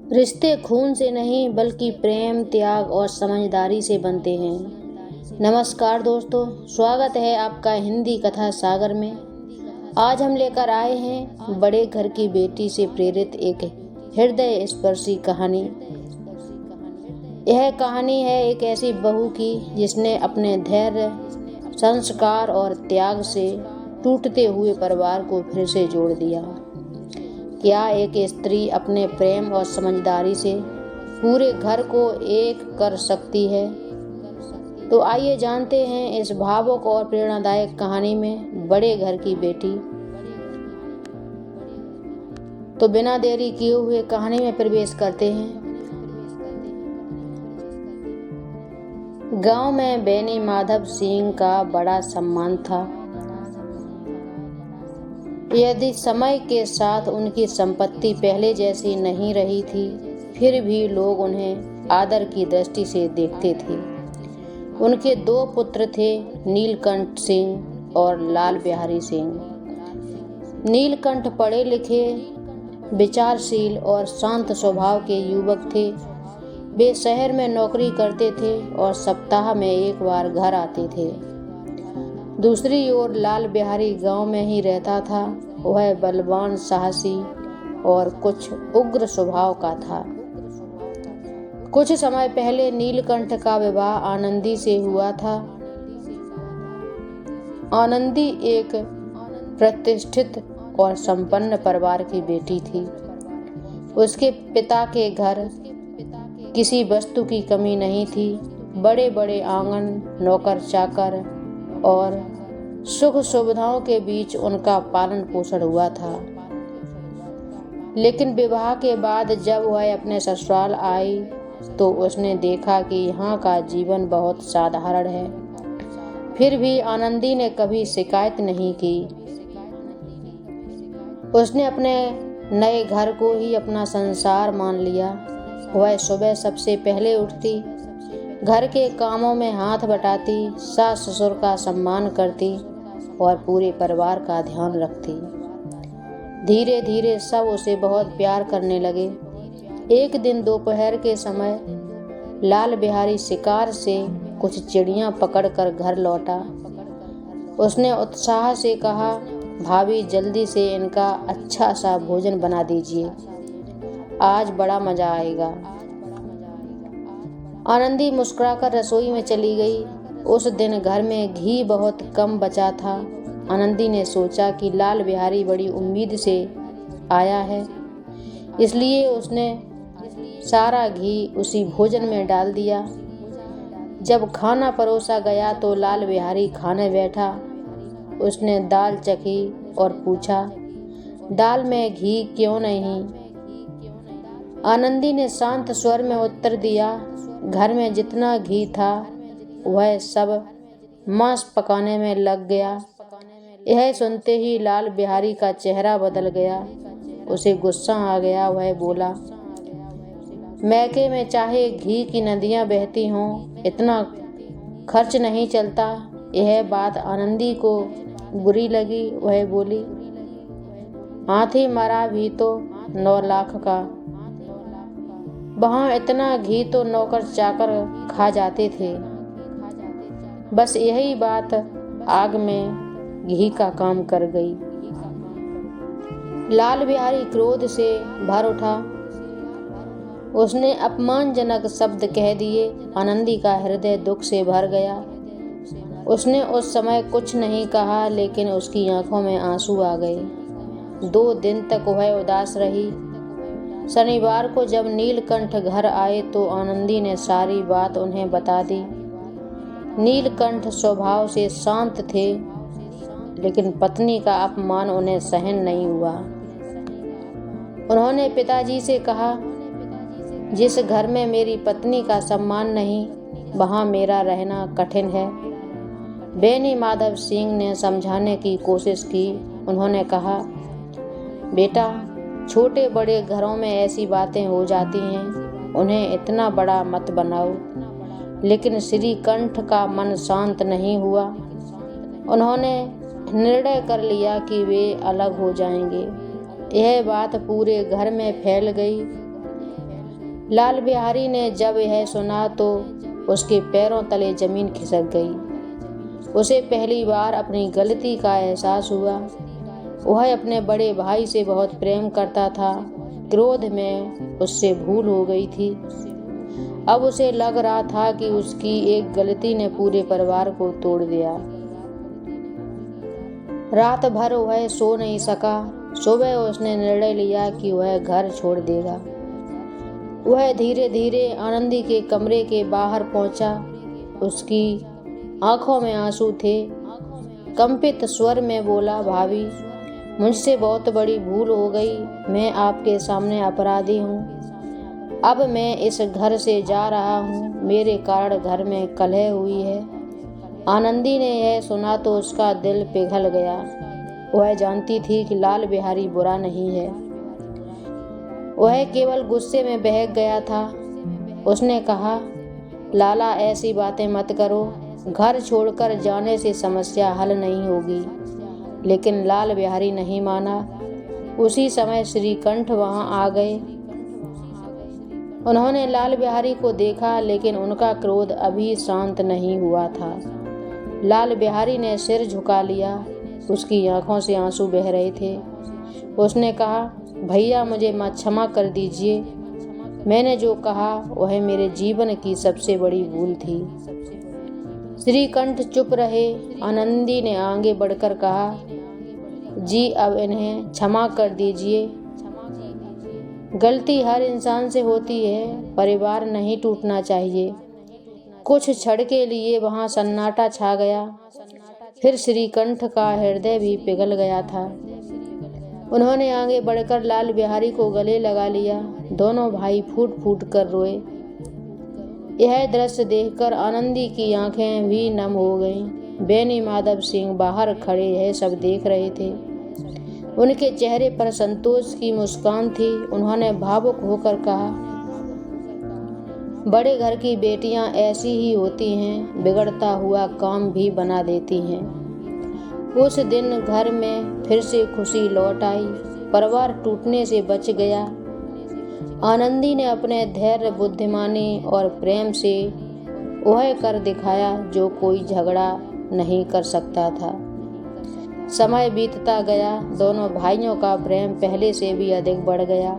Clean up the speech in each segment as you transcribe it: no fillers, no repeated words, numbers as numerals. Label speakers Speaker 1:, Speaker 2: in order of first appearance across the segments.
Speaker 1: रिश्ते खून से नहीं बल्कि प्रेम, त्याग और समझदारी से बनते हैं। नमस्कार दोस्तों, स्वागत है आपका हिंदी कथा सागर में। आज हम लेकर आए हैं बड़े घर की बेटी से प्रेरित एक हृदय स्पर्शी कहानी। यह कहानी है एक ऐसी बहू की जिसने अपने धैर्य, संस्कार और त्याग से टूटते हुए परिवार को फिर से जोड़ दिया। क्या एक स्त्री अपने प्रेम और समझदारी से पूरे घर को एक कर सकती है? तो आइए जानते हैं इस भावुक और प्रेरणादायक कहानी में बड़े घर की बेटी। तो बिना देरी किए हुए कहानी में प्रवेश करते हैं। गांव में बेनी माधव सिंह का बड़ा सम्मान था। यदि समय के साथ उनकी संपत्ति पहले जैसी नहीं रही थी, फिर भी लोग उन्हें आदर की दृष्टि से देखते थे। उनके 2 पुत्र थे, नीलकंठ सिंह और लाल बिहारी सिंह। नीलकंठ पढ़े लिखे, विचारशील और शांत स्वभाव के युवक थे। वे शहर में नौकरी करते थे और सप्ताह में एक बार घर आते थे। दूसरी ओर लाल बिहारी गांव में ही रहता था। वह बलवान, साहसी और कुछ उग्र स्वभाव का था। कुछ समय पहले नीलकंठ का विवाह आनंदी से हुआ था। आनंदी एक प्रतिष्ठित और संपन्न परिवार की बेटी थी। उसके पिता के घर किसी वस्तु की कमी नहीं थी। बड़े बड़े आंगन, नौकर चाकर और सुख सुविधाओं के बीच उनका पालन पोषण हुआ था। लेकिन विवाह के बाद जब वह अपने ससुराल आई तो उसने देखा कि यहाँ का जीवन बहुत साधारण है। फिर भी आनंदी ने कभी शिकायत नहीं की। उसने अपने नए घर को ही अपना संसार मान लिया। वह सुबह सबसे पहले उठती, घर के कामों में हाथ बटाती, सास ससुर का सम्मान करती और पूरे परिवार का ध्यान रखती। धीरे धीरे सब उसे बहुत प्यार करने लगे। एक दिन दोपहर के समय लाल बिहारी शिकार से कुछ चिड़ियां पकड़कर घर लौटा। उसने उत्साह से कहा, भाभी जल्दी से इनका अच्छा सा भोजन बना दीजिए, आज बड़ा मजा आएगा। आनंदी मुस्कुराकर रसोई में चली गई। उस दिन घर में घी बहुत कम बचा था। आनंदी ने सोचा कि लाल बिहारी बड़ी उम्मीद से आया है, इसलिए उसने सारा घी उसी भोजन में डाल दिया। जब खाना परोसा गया तो लाल बिहारी खाने बैठा। उसने दाल चखी और पूछा, दाल में घी क्यों नहीं? आनंदी ने शांत स्वर में उत्तर दिया, घर में जितना घी था वह सब मांस पकाने में लग गया। यह सुनते ही लाल बिहारी का चेहरा बदल गया। उसे गुस्सा आ गया। वह बोला, मैके में चाहे घी की नदियां बहती हों, इतना खर्च नहीं चलता। यह बात आनंदी को बुरी लगी। वह बोली, हाथी मरा भी तो 9 लाख का, वहाँ इतना घी तो नौकर चाकर खा जाते थे। बस यही बात आग में घी का काम कर गई। लाल बिहारी क्रोध से भर उठा। उसने अपमानजनक शब्द कह दिए। आनंदी का हृदय दुख से भर गया। उसने उस समय कुछ नहीं कहा, लेकिन उसकी आंखों में आंसू आ गए। 2 दिन तक वह उदास रही। शनिवार को जब नीलकंठ घर आए तो आनंदी ने सारी बात उन्हें बता दी। नीलकंठ स्वभाव से शांत थे, लेकिन पत्नी का अपमान उन्हें सहन नहीं हुआ। उन्होंने पिताजी से कहा, जिस घर में मेरी पत्नी का सम्मान नहीं, वहाँ मेरा रहना कठिन है। बेनी माधव सिंह ने समझाने की कोशिश की। उन्होंने कहा, बेटा, छोटे बड़े घरों में ऐसी बातें हो जाती हैं, उन्हें इतना बड़ा मत बनाओ। लेकिन श्रीकंठ का मन शांत नहीं हुआ। उन्होंने निर्णय कर लिया कि वे अलग हो जाएंगे। यह बात पूरे घर में फैल गई। लाल बिहारी ने जब यह सुना तो उसके पैरों तले जमीन खिसक गई। उसे पहली बार अपनी गलती का एहसास हुआ। वह अपने बड़े भाई से बहुत प्रेम करता था। क्रोध में उससे भूल हो गई थी। अब उसे लग रहा था कि उसकी एक गलती ने पूरे परिवार को तोड़ दिया। रात भर वह सो नहीं सका। सुबह उसने निर्णय लिया कि वह घर छोड़ देगा। वह धीरे धीरे आनंदी के कमरे के बाहर पहुंचा। उसकी आंखों में आंसू थे। कंपित स्वर में बोला, भाभी, मुझसे बहुत बड़ी भूल हो गई। मैं आपके सामने अपराधी हूँ। अब मैं इस घर से जा रहा हूँ। मेरे कारण घर में कलह हुई है। आनंदी ने यह सुना तो उसका दिल पिघल गया। वह जानती थी कि लाल बिहारी बुरा नहीं है। वह केवल गुस्से में बहक गया था। उसने कहा, लाला, ऐसी बातें मत करो। घर छोड़कर जाने से समस्या हल नहीं होगी। लेकिन लाल बिहारी नहीं माना। उसी समय श्रीकंठ वहां आ गए। उन्होंने लाल बिहारी को देखा, लेकिन उनका क्रोध अभी शांत नहीं हुआ था। लाल बिहारी ने सिर झुका लिया। उसकी आंखों से आंसू बह रहे थे। उसने कहा, भैया, मुझे क्षमा कर दीजिए। मैंने जो कहा वह मेरे जीवन की सबसे बड़ी भूल थी। श्रीकंठ चुप रहे। आनंदी ने आगे बढ़कर कहा, जी, अब इन्हें क्षमा कर दीजिए। गलती हर इंसान से होती है। परिवार नहीं टूटना चाहिए। कुछ क्षण के लिए वहां सन्नाटा छा गया। फिर श्रीकंठ का हृदय भी पिघल गया था। उन्होंने आगे बढ़कर लाल बिहारी को गले लगा लिया। दोनों भाई फूट फूट कर रोए। यह दृश्य देखकर आनंदी की आंखें भी नम हो गईं। बेनी माधव सिंह बाहर खड़े यह सब देख रहे थे। उनके चेहरे पर संतोष की मुस्कान थी। उन्होंने भावुक होकर कहा, बड़े घर की बेटियां ऐसी ही होती हैं, बिगड़ता हुआ काम भी बना देती हैं। उस दिन घर में फिर से खुशी लौट आई। परिवार टूटने से बच गया। आनंदी ने अपने धैर्य, बुद्धिमानी और प्रेम से वह कर दिखाया जो कोई झगड़ा नहीं कर सकता था। समय बीतता गया। दोनों भाइयों का प्रेम पहले से भी अधिक बढ़ गया।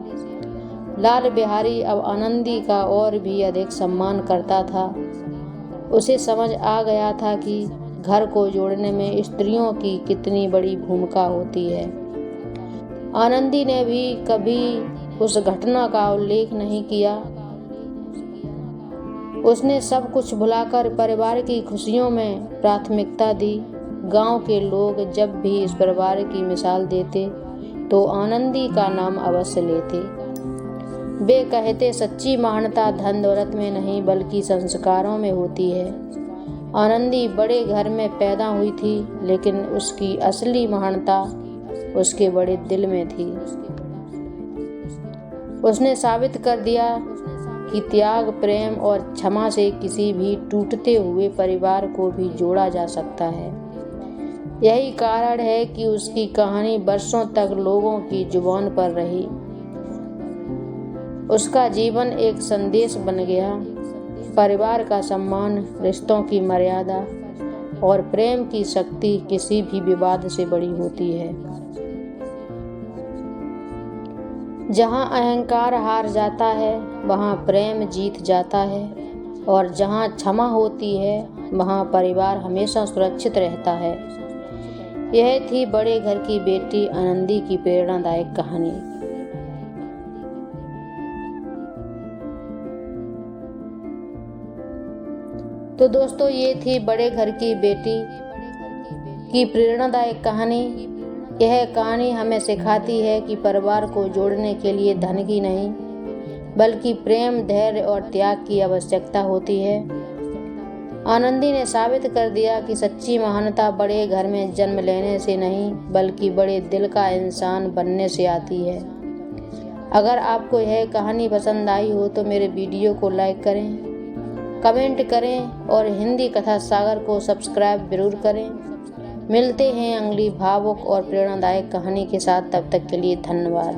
Speaker 1: लाल बिहारी अब आनंदी का और भी अधिक सम्मान करता था। उसे समझ आ गया था कि घर को जोड़ने में स्त्रियों की कितनी बड़ी भूमिका होती है। आनंदी ने भी कभी उस घटना का उल्लेख नहीं किया। उसने सब कुछ भुलाकर परिवार की खुशियों में प्राथमिकता दी। गांव के लोग जब भी इस परिवार की मिसाल देते तो आनंदी का नाम अवश्य लेते। वे कहते, सच्ची महानता धन दौलत में नहीं बल्कि संस्कारों में होती है। आनंदी बड़े घर में पैदा हुई थी, लेकिन उसकी असली महानता उसके बड़े दिल में थी। उसने साबित कर दिया कि त्याग, प्रेम और क्षमा से किसी भी टूटते हुए परिवार को भी जोड़ा जा सकता है। यही कारण है कि उसकी कहानी वर्षों तक लोगों की जुबान पर रही। उसका जीवन एक संदेश बन गया। परिवार का सम्मान, रिश्तों की मर्यादा और प्रेम की शक्ति किसी भी विवाद से बड़ी होती है। जहाँ अहंकार हार जाता है वहाँ प्रेम जीत जाता है, और जहाँ क्षमा होती है वहाँ परिवार हमेशा सुरक्षित रहता है। यह थी बड़े घर की बेटी आनंदी की प्रेरणादायक कहानी। तो दोस्तों, ये थी बड़े घर की बेटी की प्रेरणादायक कहानी। यह कहानी हमें सिखाती है कि परिवार को जोड़ने के लिए धन की नहीं बल्कि प्रेम, धैर्य और त्याग की आवश्यकता होती है। आनंदी ने साबित कर दिया कि सच्ची महानता बड़े घर में जन्म लेने से नहीं बल्कि बड़े दिल का इंसान बनने से आती है। अगर आपको यह कहानी पसंद आई हो तो मेरे वीडियो को लाइक करें, कमेंट करें और हिंदी कथा सागर को सब्सक्राइब जरूर करें। मिलते हैं अगली भावुक और प्रेरणादायक कहानी के साथ। तब तक के लिए धन्यवाद।